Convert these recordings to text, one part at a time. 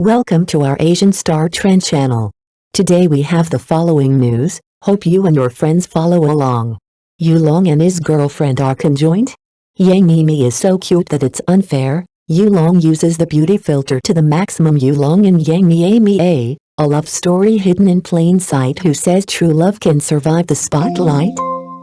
Welcome to our Asian Star Trend channel. Today we have the following news, hope you and your friends follow along. Yulong and his girlfriend are conjoined? Yang Miemie is so cute that it's unfair. Yulong uses the beauty filter to the maximum. Yulong and Yang Miemie, a love story hidden in plain sight. Who says true love can survive the spotlight?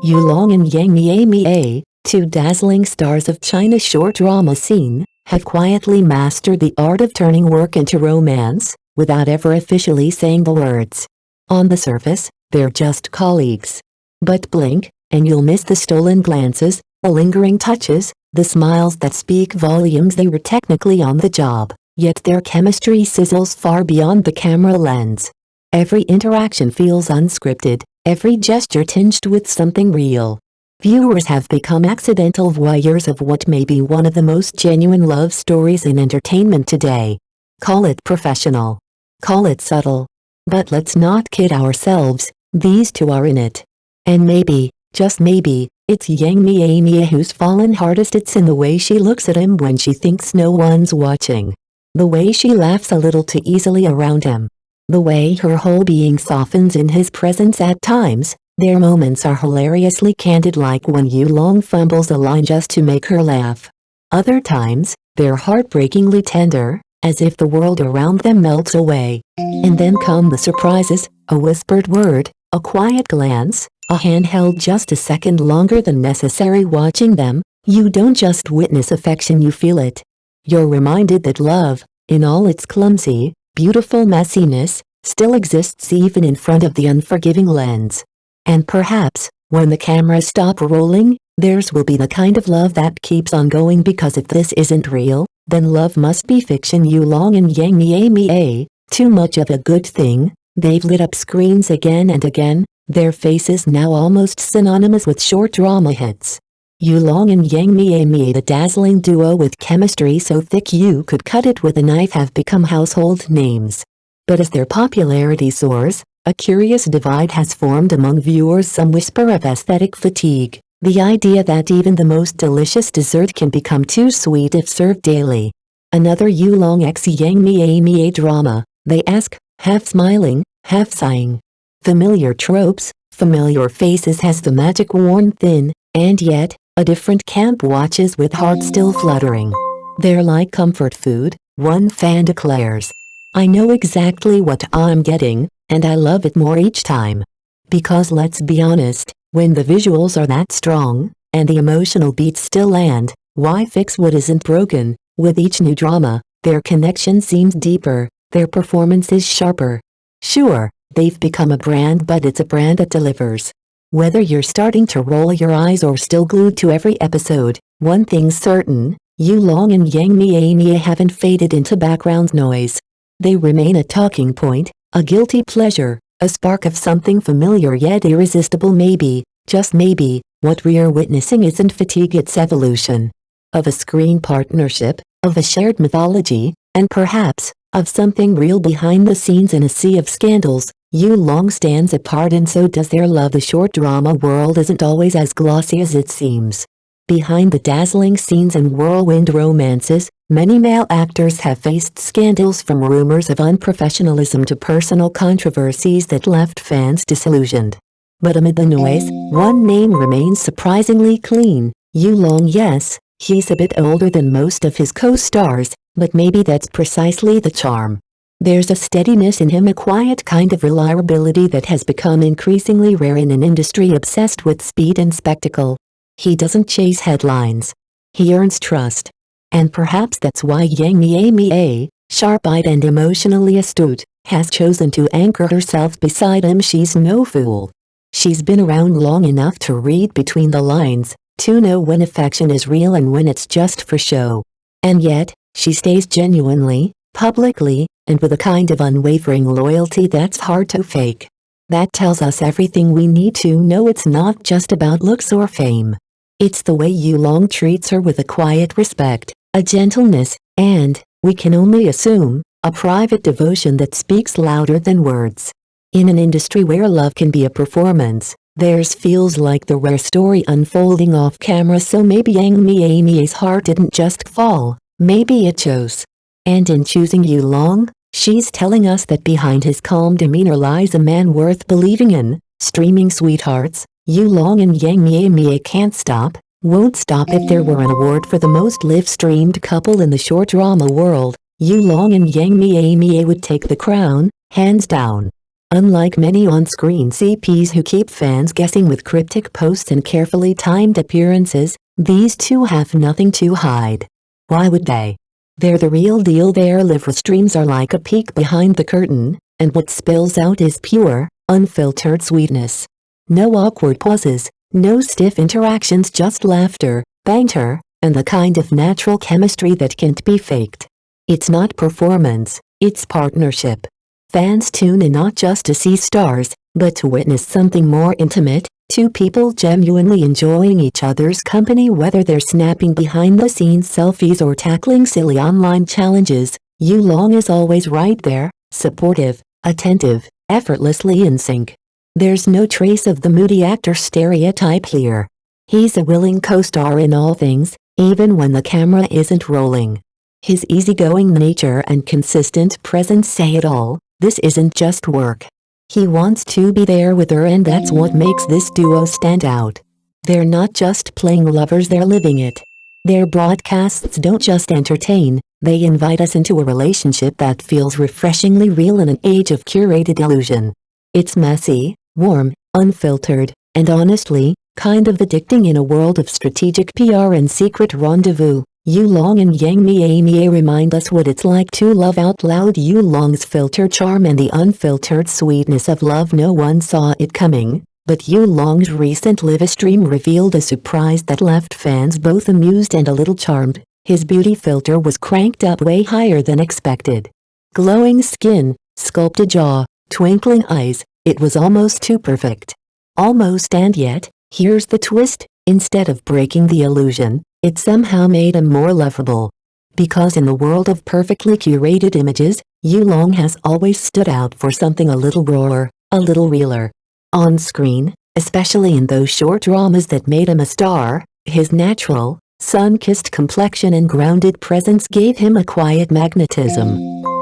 Yulong and Yang Miemie, two dazzling stars of China's short drama scene, have quietly mastered the art of turning work into romance, without ever officially saying the words. On the surface, they're just colleagues. But blink, and you'll miss the stolen glances, the lingering touches, the smiles that speak volumes. They were technically on the job, yet their chemistry sizzles far beyond the camera lens. Every interaction feels unscripted, every gesture tinged with something real. Viewers have become accidental voyeurs of what may be one of the most genuine love stories in entertainment today. Call it professional. Call it subtle. But let's not kid ourselves, these two are in it. And maybe, just maybe, it's Yang Miemie who's fallen hardest. It's in the way she looks at him when she thinks no one's watching. The way she laughs a little too easily around him. The way her whole being softens in his presence at times. Their moments are hilariously candid, like when Yulong fumbles a line just to make her laugh. Other times, they're heartbreakingly tender, as if the world around them melts away. And then come the surprises, a whispered word, a quiet glance, a hand held just a second longer than necessary. Watching them, you don't just witness affection, you feel it. You're reminded that love, in all its clumsy, beautiful messiness, still exists even in front of the unforgiving lens. And perhaps, when the cameras stop rolling, theirs will be the kind of love that keeps on going, because if this isn't real, then love must be fiction. Yulong and Yang Miemie, too much of a good thing, they've lit up screens again and again, their faces now almost synonymous with short drama hits. Yulong and Yang Miemie, the dazzling duo with chemistry so thick you could cut it with a knife, have become household names. But as their popularity soars, a curious divide has formed among viewers. Some whisper of aesthetic fatigue, the idea that even the most delicious dessert can become too sweet if served daily. Another Yulong x Yang Miemie drama, they ask, half smiling, half sighing. Familiar tropes, familiar faces. Has the magic worn thin? And yet, a different camp watches with heart still fluttering. They're like comfort food, one fan declares. I know exactly what I'm getting, and I love it more each time. Because let's be honest, when the visuals are that strong, and the emotional beats still land, why fix what isn't broken? With each new drama, their connection seems deeper, their performances sharper. Sure, they've become a brand, but it's a brand that delivers. Whether you're starting to roll your eyes or still glued to every episode, one thing's certain, Yulong and Yang Miemie haven't faded into background noise. They remain a talking point, a guilty pleasure, a spark of something familiar yet irresistible. Maybe, just maybe, what we're witnessing isn't fatigue, it's evolution. Of a screen partnership, of a shared mythology, and perhaps, of something real behind the scenes. In a sea of scandals, Yulong stands apart, and so does their love. The short drama world isn't always as glossy as it seems. Behind the dazzling scenes and whirlwind romances, many male actors have faced scandals, from rumors of unprofessionalism to personal controversies that left fans disillusioned. But amid the noise, one name remains surprisingly clean. Yulong. Yes, he's a bit older than most of his co-stars, but maybe that's precisely the charm. There's a steadiness in him, a quiet kind of reliability that has become increasingly rare in an industry obsessed with speed and spectacle. He doesn't chase headlines. He earns trust. And perhaps that's why Yang Miemie, sharp-eyed and emotionally astute, has chosen to anchor herself beside him. She's no fool. She's been around long enough to read between the lines, to know when affection is real and when it's just for show. And yet, she stays genuinely, publicly, and with a kind of unwavering loyalty that's hard to fake. That tells us everything we need to know. It's not just about looks or fame. It's the way Yulong treats her, with a quiet respect, a gentleness, and, we can only assume, a private devotion that speaks louder than words. In an industry where love can be a performance, theirs feels like the rare story unfolding off camera. So maybe Yang Miemie's heart didn't just fall, maybe it chose. And in choosing Yulong, She's telling us that behind his calm demeanor lies a man worth believing in. Streaming sweethearts, Yulong and Yang Miemie can't stop, won't stop. If there were an award for the most live-streamed couple in the short drama world, Yulong and Yang Miemie would take the crown, hands down. Unlike many on-screen CPs who keep fans guessing with cryptic posts and carefully timed appearances, these two have nothing to hide. Why would they? They're the real deal. Their live streams are like a peek behind the curtain, and what spills out is pure, unfiltered sweetness. No awkward pauses, no stiff interactions, just laughter, banter, and the kind of natural chemistry that can't be faked. It's not performance, it's partnership. Fans tune in not just to see stars, but to witness something more intimate, two people genuinely enjoying each other's company. Whether they're snapping behind-the-scenes selfies or tackling silly online challenges, Yulong is always right there, supportive, attentive, effortlessly in sync. There's no trace of the moody actor stereotype here. He's a willing co-star in all things, even when the camera isn't rolling. His easygoing nature and consistent presence say it all. This isn't just work. He wants to be there with her, and that's what makes this duo stand out. They're not just playing lovers, they're living it. Their broadcasts don't just entertain, they invite us into a relationship that feels refreshingly real in an age of curated illusion. It's messy, warm, unfiltered, and honestly, kind of addicting. In a world of strategic PR and secret rendezvous, Yulong and Yang Miemie remind us what it's like to love out loud. Yulong's filtered charm and the unfiltered sweetness of love. No one saw it coming, but Yulong's recent live stream revealed a surprise that left fans both amused and a little charmed. His beauty filter was cranked up way higher than expected. Glowing skin, sculpted jaw, twinkling eyes, it was almost too perfect. Almost, and yet, here's the twist, instead of breaking the illusion, it somehow made him more lovable. Because in the world of perfectly curated images, Yulong has always stood out for something a little rawer, a little realer. On screen, especially in those short dramas that made him a star, his natural, sun-kissed complexion and grounded presence gave him a quiet magnetism.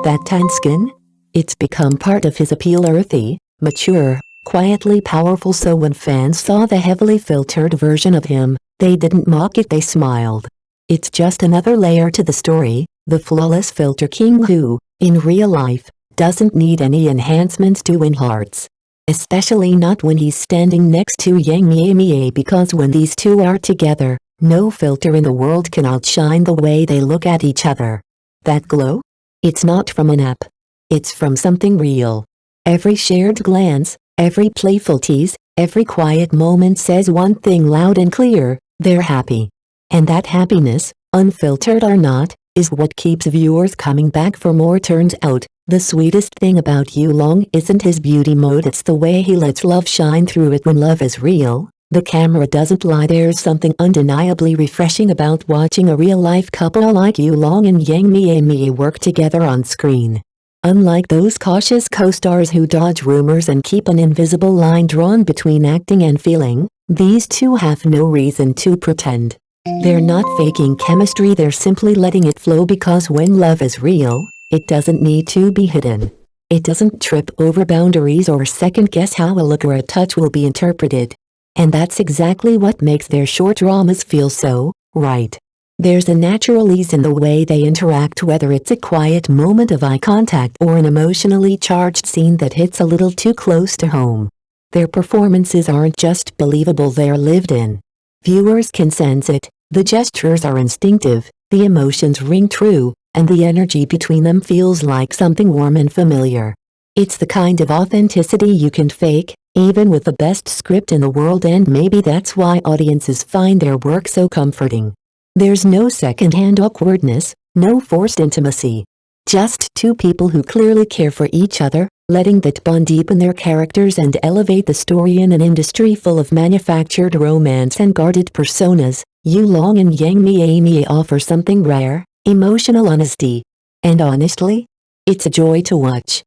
That tan skin? It's become part of his appeal. Earthy, mature, quietly powerful. So when fans saw the heavily filtered version of him, they didn't mock it, they smiled. It's just another layer to the story, the flawless filter king who, in real life, doesn't need any enhancements to win hearts. Especially not when he's standing next to Yang Miemie, because when these two are together, no filter in the world can outshine the way they look at each other. That glow? It's not from an app. It's from something real. Every shared glance, every playful tease, every quiet moment says one thing loud and clear: they're happy. And that happiness, unfiltered or not, is what keeps viewers coming back for more. Turns out, the sweetest thing about Yulong isn't his beauty mode, it's the way he lets love shine through it. When love is real, the camera doesn't lie. There's something undeniably refreshing about watching a real-life couple like Yulong and Yang Miemie work together on screen. Unlike those cautious co-stars who dodge rumors and keep an invisible line drawn between acting and feeling, these two have no reason to pretend. They're not faking chemistry, they're simply letting it flow, because when love is real, it doesn't need to be hidden. It doesn't trip over boundaries or second-guess how a look or a touch will be interpreted. And that's exactly what makes their short dramas feel so right. There's a natural ease in the way they interact, whether it's a quiet moment of eye contact or an emotionally charged scene that hits a little too close to home. Their performances aren't just believable, they're lived in. Viewers can sense it, the gestures are instinctive, the emotions ring true, and the energy between them feels like something warm and familiar. It's the kind of authenticity you can fake, even with the best script in the world, and maybe that's why audiences find their work so comforting. There's no second-hand awkwardness, no forced intimacy. Just two people who clearly care for each other, letting that bond deepen their characters and elevate the story. In an industry full of manufactured romance and guarded personas, Yulong and Yang Miemie offer something rare: emotional honesty. And honestly, it's a joy to watch.